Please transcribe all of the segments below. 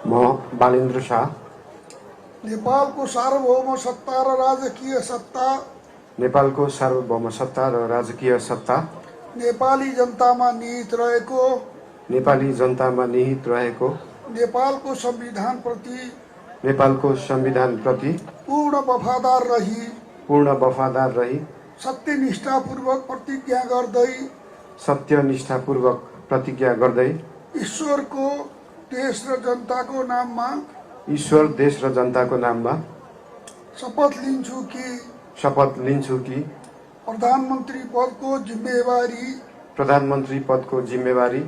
म बालेन्द्र शाह नेपालको सार्वभौम सत्ता र राजकीय सत्ता नेपालको सार्वभौम सत्ता र राजकीय सत्ता नेपाली जनतामा निहित रहेको नेपाली जनतामा निहित रहेको नेपालको संविधानप्रति पूर्ण वफादार रही सत्यनिष्ठापूर्वक प्रतिज्ञा गर्दै ईश्वर, देश र जनताको नाममा शपथ लिन्छु कि प्रधानमन्त्री पदको जिम्मेवारी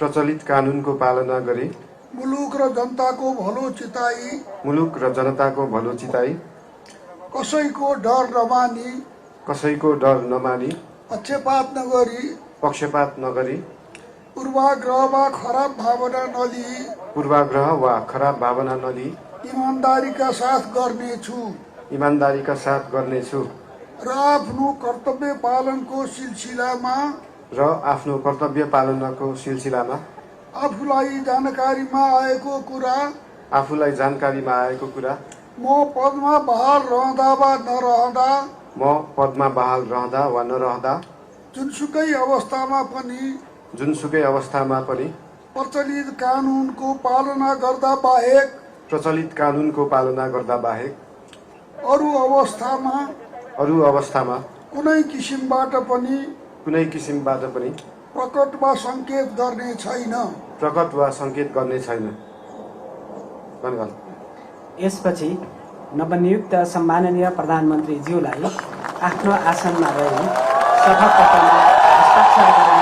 प्रचलित कानूनको पालना गरी मुलुक र जनताको भलो चिताई कसैको डर नमानी पक्षपात नगरी पूर्वाग्रह वा खराब भावना नलिई इमानदारीका साथ गर्नेछु र आफ्नो कर्तव्य पालनको सिलसिलामा आफूलाई जानकारीमा आएको कुरा म पदमा बहाल रहँदा वा नरहँदा जुनसुकै अवस्थामा पनि प्रचलित कानूनको पालना गर्दा बाहेक अरू अवस्थामा कुनै किसिमबाट पनि प्रकट वा संकेत गर्ने छैन। यसपछि नवनियुक्त सम्माननीय प्रधानमन्त्रीज्यूलाई आफ्नो आसनमा रही शपथ पत्रमा हस्ताक्षर